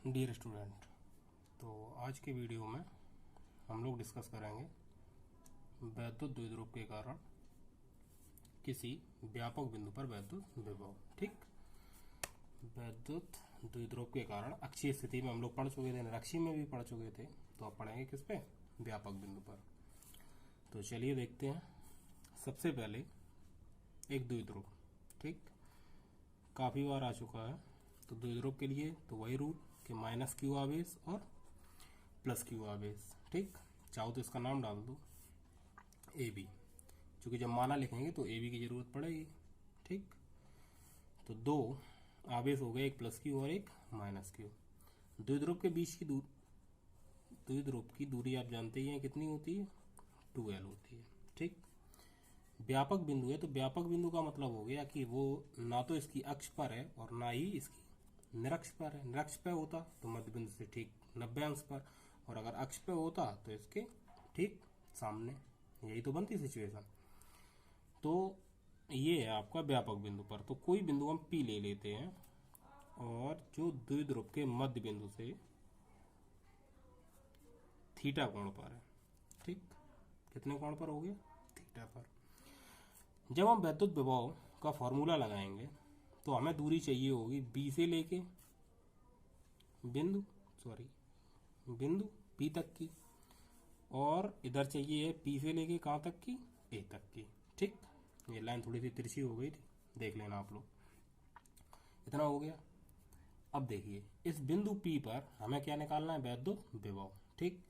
Dear student, तो आज के वीडियो में हम लोग डिस्कस करेंगे वैद्युत द्विध्रुव के कारण किसी व्यापक बिंदु पर वैद्युत विभव। ठीक, वैद्युत द्विध्रुव के कारण अक्षीय स्थिति में हम लोग पढ़ चुके थे, निरक्षीय में भी पढ़ चुके थे, तो अब पढ़ेंगे किस पे? व्यापक बिंदु पर। तो चलिए देखते हैं। सबसे पहले एक द्विध्रुव, ठीक, काफी बार आ चुका है। तो द्विध्रुव के लिए तो वही रूल कि माइनस क्यू आवेश और प्लस क्यू आवेश। ठीक, चाहो तो इसका नाम डाल दो ए बी, क्योंकि जब माना लिखेंगे तो ए बी की जरूरत पड़ेगी। ठीक, तो दो आवेश हो गए, एक प्लस क्यू और एक माइनस क्यू। द्विध्रुव के बीच की द्विध्रुव की दूरी आप जानते ही हैं कितनी होती है, 2l होती है। ठीक, व्यापक बिंदु है तो व्यापक बिंदु का मतलब हो गया कि वो ना तो इसकी अक्ष पर है और ना ही इसकी निरक्ष पर है। निरक्ष पे होता तो मध्य बिंदु से ठीक 90 अंश पर, और अगर अक्ष पे होता तो इसके ठीक सामने। यही तो बनती सिचुएशन। तो ये है आपका व्यापक बिंदु पर। तो कोई बिंदु हम P ले लेते हैं और जो द्विध्रुव के मध्य बिंदु से थीटा कोण पर है। ठीक, कितने कोण पर हो गया? थीटा पर। जब हम वैद्युत विभव का फॉर्मूला लगाएंगे तो हमें दूरी चाहिए होगी बी से लेके बिंदु P तक की, और इधर चाहिए है P से लेके कहां तक की? A तक की। ठीक, ये लाइन थोड़ी सी तिरछी हो गई थी, देख लेना आप लोग। इतना हो गया। अब देखिए, इस बिंदु P पर हमें क्या निकालना है? वैद्युत विभव। ठीक,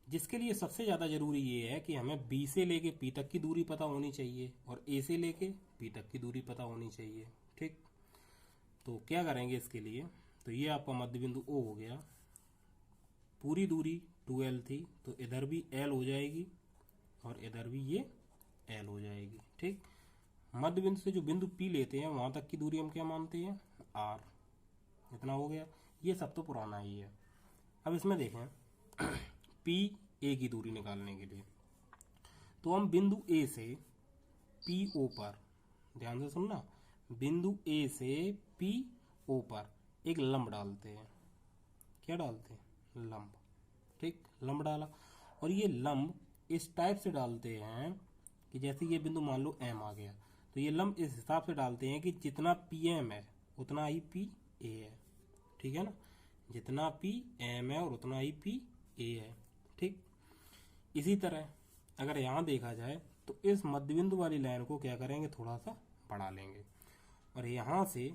जिसके लिए सबसे ज्यादा जरूरी ये है कि हमें B से लेके P तक की दूरी पता होनी चाहिए और A से लेके P तक की दूरी पता होनी चाहिए। ठीक, तो क्या करेंगे इसके लिए? तो ये आपका मध्य बिंदु O हो गया। पूरी दूरी 2l थी तो इधर भी l हो जाएगी और इधर भी ये l हो जाएगी। ठीक, मध्य बिंदु से जो बिंदु P लेते हैं वहां तक की दूरी हम क्या मानते हैं? r। इतना हो गया। ये सब तो पुराना ही है। अब इसमें देखें P A की दूरी निकालने के लिए तो हम बिंदु A से PO पर, ध्यान से सुनना, बिंदु A से PO पर एक लंब डालते हैं। क्या डालते हैं? लंब। ठीक, लंब डाला, और ये लंब इस टाइप से डालते हैं कि जैसे ये बिंदु मान लो M आ गया, तो ये लंब इस हिसाब से डालते हैं कि जितना PM है उतना ही PA है। ठीक है ना, जितना PM है और उतना ही PA है। ठीक, इसी तरह अगर यहां देखा जाए तो इस मध्य बिंदु वाली लाइन को क्या करेंगे? थोड़ा सा बढ़ा लेंगे और यहां से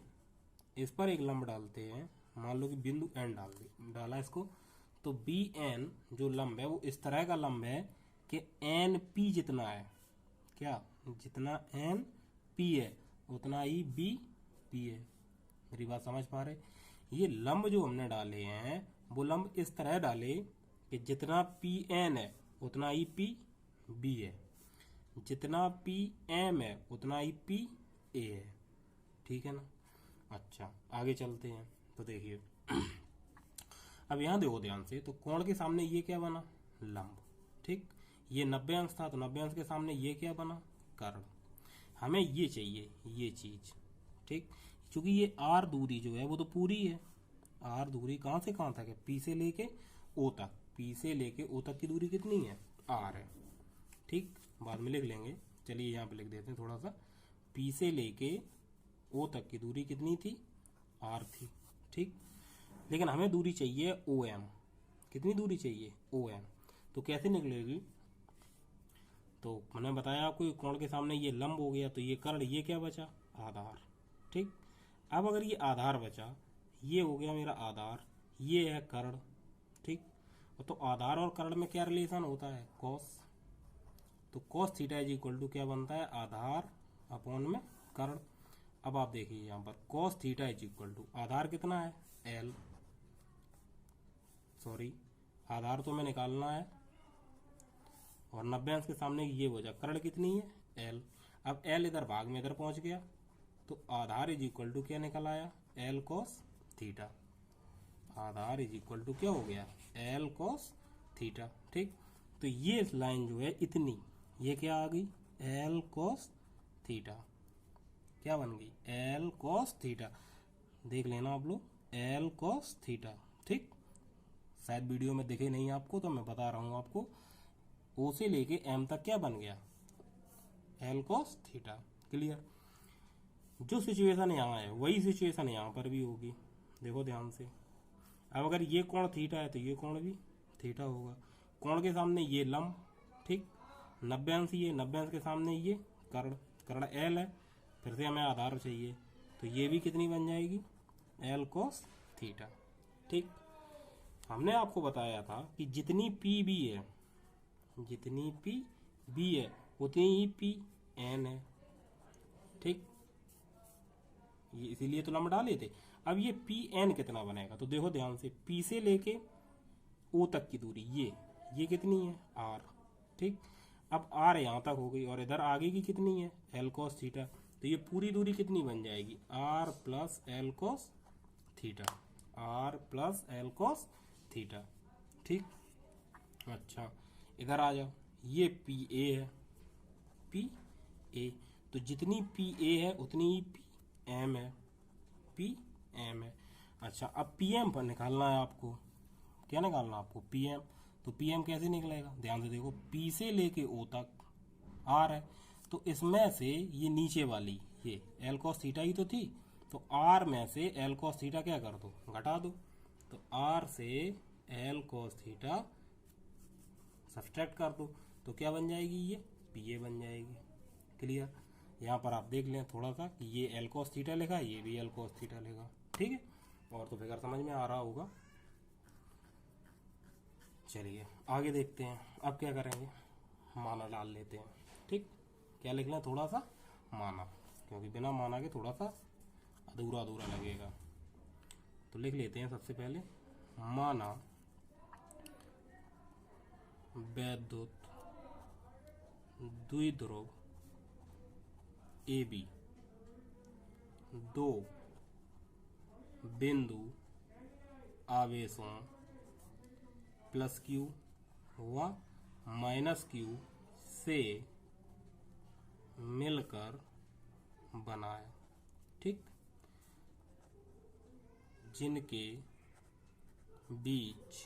इस पर एक लंब डालते हैं। मान लो कि बिंदु N डाला इसको, तो BN जो लंब है वो इस तरह का लंब है कि NP जितना है, क्या? जितना NP है उतना ही BP है। मेरी बात समझ पा रहे? ये लंब जो हमने डाले हैं वो लंब इस तरह डाले कि जितना PN है उतना ही PB है, जितना PM है उतना ही PA है। ठीक है ना? अच्छा, आगे चलते हैं। तो देखिए अब यहां देखो ध्यान से, तो कोण के सामने ये क्या बना? लंब। ठीक, ये 90 अंश था तो 90 अंश के सामने ये क्या बना? कर्ण। हमें ये चाहिए, ये चीज। ठीक, क्योंकि ये R दूरी जो है वो तो पूरी है। R दूरी कहां से कहां तक है? P से लेके O तक। P से लेके O तक की दूरी कितनी है? R है। ठीक, बाद में लिख लेंगे, चलिए यहाँ पे लिख देते हैं थोड़ा सा। P से लेके O तक की दूरी कितनी थी? R थी। ठीक, लेकिन हमें दूरी चाहिए OM। कितनी दूरी चाहिए? OM। तो कैसे निकलेगी? तो मैंने बताया आपको, कोण के सामने ये लंब हो गया तो ये कर्ण, ये क्या बचा? आधार। ठीक, अब अगर ये आधार बचा, ये हो गया मेरा आधार, ये है कर्ण। ठीक, तो आधार और कर्ण में क्या रिलेशन होता है? कॉस। तो cos theta is equal to क्या बनता है? आधार अपॉन में कर्ण। अब आप देखिए यहां पर cos theta is equal to, आधार कितना है? L। सॉरी, आधार तो हमें निकालना है और 90 अंश के सामने ये वजह, कर्ण कितनी है? L। अब L इधर भाग में इधर पहुंच गया तो आधार इज इक्वल टू क्या निकल आया? L cos theta. आधार इज इक्वल टू क्या हो गया? L cos theta. ठीक, तो ये लाइन जो है इतनी, ये क्या आ गई? L cos theta. क्या बन गई? L cos theta. देख लेना आप लोग, L cos थीटा। ठीक, शायद वीडियो में दिखे नहीं आपको तो मैं बता रहा हूं आपको। ओ से लेके एम तक क्या बन गया, एल कॉस थीटा। क्लियर। जो सिचुएशन यहाँ है वही सिचुएशन यहाँ पर भी होगी, देखो ध्यान से। अब अगर ये कोण थीटा है तो ये कोण भी थीटा होगा। कोण के सामने ये लंब, ठीक, 90 अंश ये, 90 अंश के सामने ये कर्ण, कर्ण एल है। फिर से हमें आधार चाहिए तो ये भी कितनी बन जाएगी, एल कॉस थीटा। ठीक, हमने आपको बताया था कि जितनी पी बी है, जितनी पी बी है उतनी ही पी एन है। ठीक, ये इसीलिए तो लंब डाले थे। अब ये पी एन कितना बनेगा, तो देखो ध्यान से, पी से लेके ओ तक की दूरी ये कितनी है, आर। ठीक, अब आर यहाँ तक हो गई और इधर आगे की कितनी है, एल कॉस थीटा। तो ये पूरी दूरी कितनी बन जाएगी, R plus L cos theta, R plus L cos theta. ठीक, अच्छा इधर आ जाओ, ये पी ए है, पी ए, तो जितनी पी ए है उतनी ही पी एम है, पी एम है। अच्छा अब पी एम पर निकालना है आपको, क्या निकालना है आपको, पी एम। तो पी एम कैसे निकलेगा, ध्यान से देखो, पी से लेके ओ तक आर है, तो इसमें से ये नीचे वाली ये एल कॉस थीटा ही तो थी, तो आर में से एल कॉस थीटा क्या कर दो, घटा दो। तो आर से एल कॉस थीटा सब्सट्रैक्ट कर दो, तो क्या बन जाएगी, ये पी ए बन जाएगी। क्लियर। यहाँ पर आप देख लें थोड़ा सा कि ये एल कॉस थीटा लिखा, ये भी एल कॉस थीटा लिखा। ठीक है, और तो फिगर समझ में आ रहा होगा। चलिए आगे देखते हैं, अब क्या करेंगे, माना डाल लेते हैं। ठीक, क्या लिख लें, थोड़ा सा माना, क्योंकि बिना माना के थोड़ा सा अधूरा अधूरा लगेगा। तो लिख लेते हैं सबसे पहले, माना वैद्युत द्विध्रुव ए बी दो बिंदु आवेशों प्लस क्यू व माइनस क्यू से मिलकर बनाए। ठीक, जिनके बीच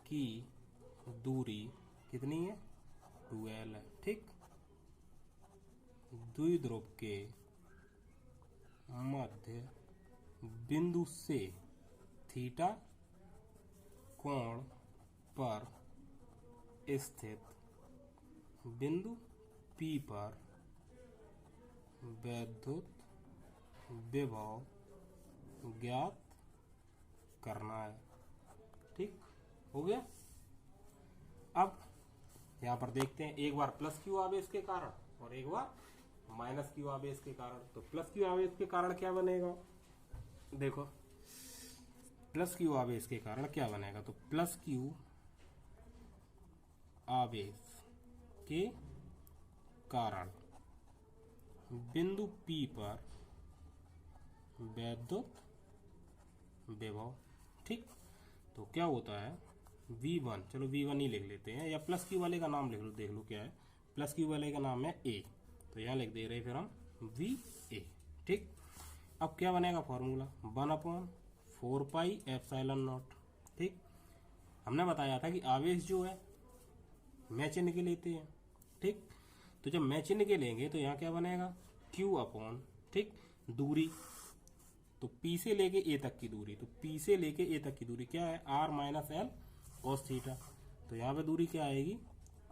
की दूरी कितनी है, 2l है। ठीक, द्विध्रुव के मध्य बिंदु से थीटा कोण पर स्थित बिंदु P पर वैद्युत विभव ज्ञात करना है। ठीक, हो गया। अब यहाँ पर देखते हैं, एक बार प्लस क्यू आवेश के कारण और एक बार माइनस क्यू आवेश के कारण। तो प्लस क्यू आवेश के कारण क्या बनेगा, देखो प्लस क्यू आवेश के कारण क्या बनेगा, तो प्लस क्यू आवेश के कारण बिंदु P पर वैद्युत विभव। ठीक, तो क्या होता है, V1, चलो V1 ही लिख लेते हैं, या प्लस क्यू वाले का नाम लिख लो, देख लो क्या है, प्लस क्यू वाले का नाम है A, तो यहाँ लिख दे रहे फिर हम VA। ठीक, अब क्या बनेगा फॉर्मूला, 1/4 पाई एप्सिलॉन नॉट। ठीक, हमने बताया था कि आवेश जो है मैं चिन्ह के लेते हैं। ठीक, तो जब मैं चिन्ह के लेंगे तो यहाँ क्या बनेगा, Q अपॉन, ठीक, दूरी, तो P से लेके A तक की दूरी, तो P से लेके A तक की दूरी क्या है, R minus L cos theta. तो यहाँ पे दूरी क्या आएगी,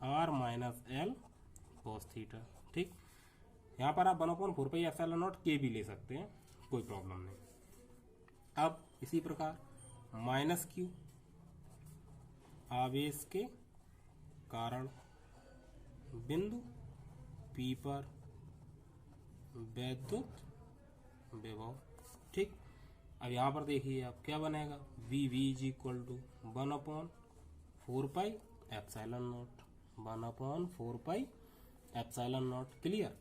R minus L cos theta. ठीक, यहाँ पर आप 1/4 पाई एप्सिलॉन नॉट के भी ले सकते हैं, कोई प्रॉब्लम नहीं। अब इसी प्रकार माइनस क्यू आवेश के कारण बिंदु P पर वैद्युत विभव। ठीक, अब यहाँ पर देखिए आप क्या बनेगा, V is equal to 1/4 pi epsilon naught, 1/4 pi epsilon naught. Clear.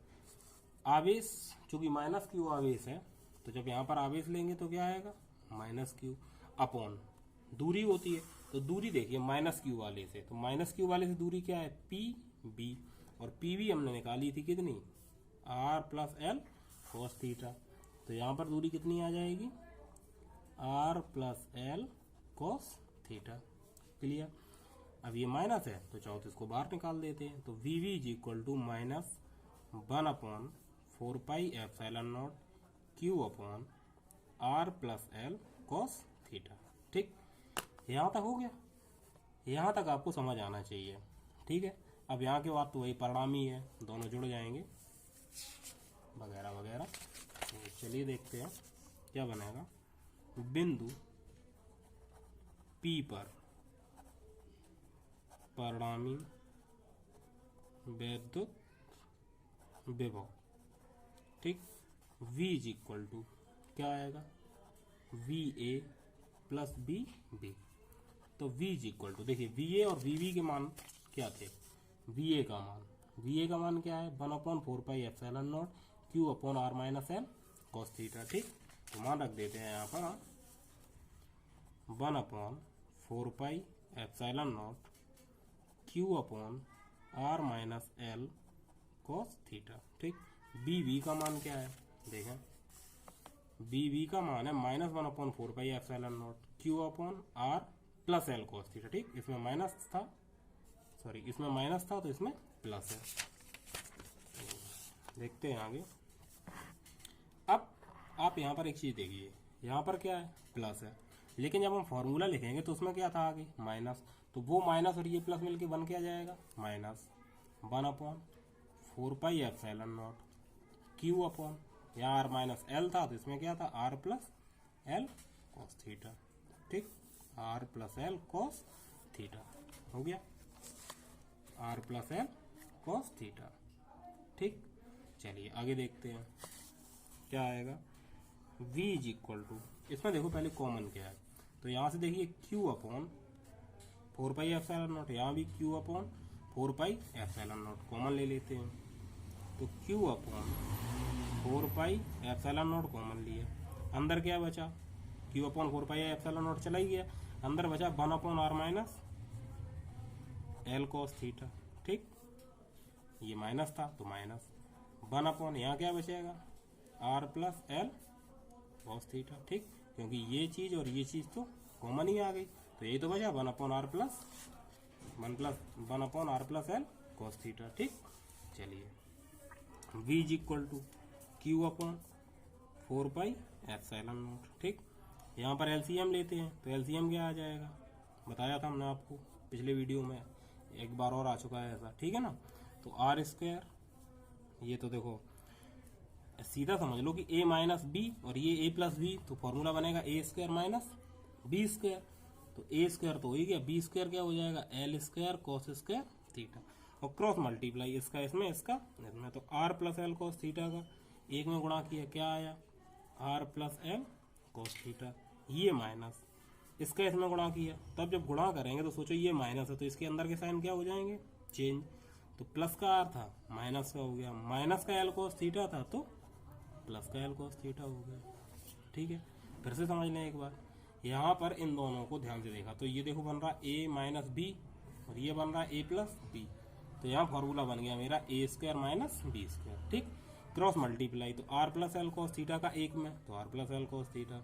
आवेश चूंकि माइनस क्यू आवेश है, तो जब यहाँ पर आवेश लेंगे तो क्या आएगा, माइनस क्यू अपॉन दूरी होती है, तो दूरी देखिए माइनस क्यू वाले से, तो माइनस क्यू वाले से दूरी क्या है, पी बी, और पी बी हमने निकाली थी कितनी, R plus L cos theta. तो यहाँ पर दूरी कितनी आ जाएगी, R plus L cos theta. Clear. अब ये माइनस है तो चाहो तो इसको बाहर निकाल देते हैं, तो V V is equal to minus 1/4πε0 Q upon R plus L cos theta. ठीक, यहाँ तक हो गया, यहाँ तक आपको समझ आना चाहिए। ठीक है, अब यहाँ के बाद तो वही परिणाम ही है, दोनों जुड़ जाएंगे वगैरह वगैरह। तो चलिए देखते हैं क्या बनेगा। बिंदु P पर परिणामी वैद्युत विभव, ठीक, V इज इक्वल टू क्या आएगा, V A plus B B. तो V इज इक्वल टू, देखिए वी ए और वी वी के मान क्या थे, वी ए का मान क्या है 1/4πε0 Q upon R minus L cos theta. ठीक, तो मान रख देते हैं यहाँ पर 1/4πε0 Q upon R minus L cos theta. ठीक, बी वी का मान क्या है, देखें बी वी का मान है -1/4πε0 Q upon R plus L cos theta. ठीक, इसमें माइनस था, सॉरी इसमें माइनस था तो इसमें प्लस है। तो देखते हैं आगे। अब आप यहाँ पर एक चीज देखिए, यहाँ पर क्या है प्लस है, लेकिन जब हम फॉर्मूला लिखेंगे तो उसमें क्या था आगे माइनस, तो वो माइनस और ये प्लस मिलके बन क्या जाएगा माइनस 1/4πε0 क्यू अपॉन, यहाँ आर माइनस एल था तो इसमें क्या था R plus L cos theta. ठीक, R plus L cos theta हो गया, R plus L cos theta. ठीक, चलिए आगे देखते हैं क्या आएगा। v इज इक्वल टू, इसमें देखो पहले कॉमन क्या है, तो यहाँ से देखिए q अपॉन 4πε0, यहाँ भी q अपॉन 4πε0 कॉमन ले लेते हैं, तो q अपॉन 4πε0 कॉमन लिया, अंदर क्या बचा, q अपॉन 4πε0 चला ही गया, अंदर बचा 1/r minus L cos theta. ठीक, ये माइनस था तो माइनस 1/, यहाँ क्या बचेगा R plus L cos theta. ठीक, क्योंकि ये चीज और ये चीज तो कॉमन ही आ गई, तो यही तो बचा 1/r plus L cos theta. ठीक, चलिए v is equal to Q upon 4πε0। ठीक, यहाँ पर एलसीएम लेते हैं तो एलसीएम क्या आ जाएगा, बताया था हमने आपको पिछले वीडियो में, एक बार और आ चुका है ऐसा। ठीक है ना, तो आर स्क्वायर, ये तो देखो सीधा समझ लो कि a माइनस बी और ये a प्लस बी, तो फॉर्मूला बनेगा a square minus B square, तो a स्क्वायर तो हो ही गया, b स्क्वायर क्या हो जाएगा L square cos square theta, और क्रॉस मल्टीप्लाई इसका इसमें इसका इसमें, तो r plus L cos theta का एक में गुणा किया क्या आया r plus L cos theta, ये माइनस इसका इसमें गुणा किया, तब जब गुणा करेंगे तो सोचो ये माइनस है तो इसके अंदर के साइन क्या हो जाएंगे चेंज, तो प्लस का आर था माइनस का हो गया, माइनस का एल कॉस थीटा था तो प्लस का एल कॉस थीटा हो गया। ठीक है, फिर से समझ लें एक बार, यहाँ पर इन दोनों को ध्यान से देखा तो ये देखो बन रहा a माइनस बी और ये बन रहा a प्लस बी, तो यहाँ फॉर्मूला बन गया मेरा a square minus B square. ठीक, क्रॉस मल्टीप्लाई, तो r plus L cos theta का एक में तो r plus L cos theta,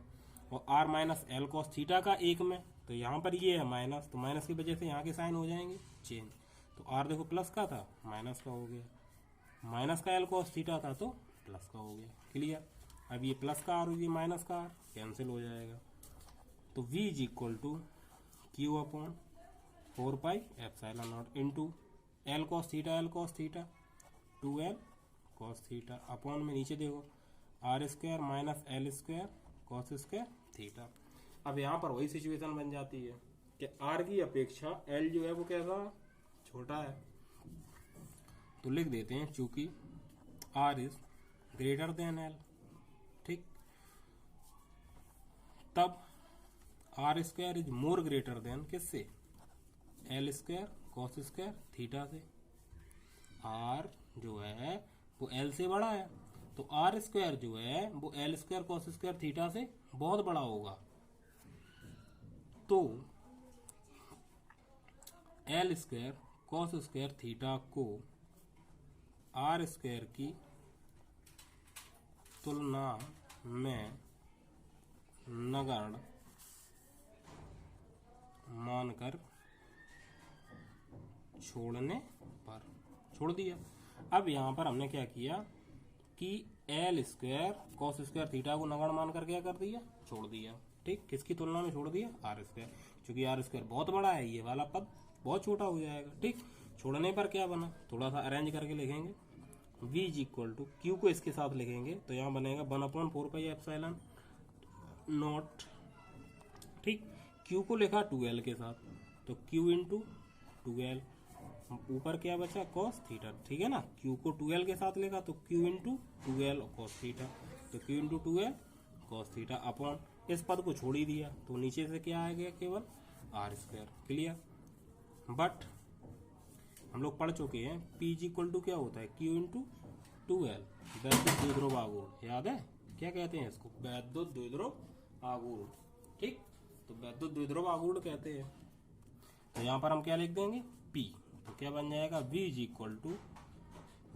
और r minus L cos theta का एक में, तो यहाँ पर ये है माइनस, तो माइनस की वजह से यहाँ के साइन हो जाएंगे चेंज, तो r देखो प्लस का था माइनस का हो गया, माइनस का एल कॉस थीटा था तो प्लस का हो गया। क्लियर, अब ये प्लस का आर और ये माइनस का आर कैंसिल हो जाएगा, तो v is equal to Q upon 4πε0 into L cos theta 2l cos theta upon में नीचे देखो R square minus L square cos square theta. अब यहाँ पर वही सिचुएशन बन जाती है कि आर की अपेक्षा एल जो है वो कैसा छोटा है, तो लिख देते हैं चूंकि R is greater than L. ठीक, तब R square is more greater than किससे, L square cos square theta से। आर जो है वो एल से बड़ा है, तो आर स्क्वायर जो है वो L square cos square theta से बहुत बड़ा होगा, तो L square cos square theta को आर स्क्वायर की तुलना में नगण्य मानकर छोड़ने पर छोड़ दिया। अब यहां पर हमने क्या किया कि L square cos square theta को नगण्य मानकर क्या कर दिया, छोड़ दिया। ठीक, किसकी तुलना में छोड़ दिया, आर स्क्वायर, क्योंकि आर स्क्वायर बहुत बड़ा है, ये वाला पद बहुत छोटा हो जाएगा। ठीक, छोड़ने पर क्या बना, थोड़ा सा अरेंज करके लिखेंगे। v is equal to Q को इसके साथ लिखेंगे तो यहाँ बनेगा 1/4πε नॉट। ठीक, क्यू को लिखा 2l के साथ तो q इंटू 2l, ऊपर क्या बचा कॉस थीटा। ठीक है ना, q को 2l के साथ लिखा तो q into 2l cos theta, तो q into 2l cos theta upon इस पद को छोड़ ही दिया तो नीचे से क्या आ गया, केवल आर स्क्वायर। क्लियर। बट हम लोग पढ़ चुके हैं P इज इक्वल टू क्या होता है, Q इंटू 2l, वैद्युत द्विध्रुव आघूर्ण। याद है क्या कहते हैं इसको, वैद्युत द्विध्रुव आघूर्ण। ठीक, तो वैद्युत द्विध्रुव आघूर्ण कहते हैं। तो यहाँ पर हम क्या लिख देंगे, P, तो क्या बन जाएगा v इज इक्वल टू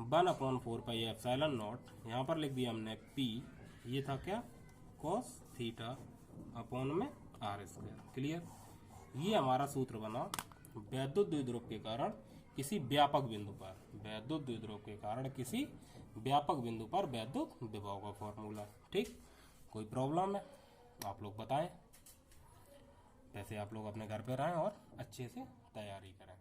1/4πε0। यहाँ पर लिख दिया हमने P, ये था क्या cos थीटा अपॉन में आर स्क्वायर। क्लियर। ये हमारा सूत्र बना वैद्युत द्विध्रुव के कारण किसी व्यापक बिंदु पर, वैद्युत द्विध्रुव के कारण किसी व्यापक बिंदु पर वैद्युत विभव का फॉर्मूला। ठीक, कोई प्रॉब्लम है आप लोग बताएं। वैसे आप लोग अपने घर पे रहें और अच्छे से तैयारी करें।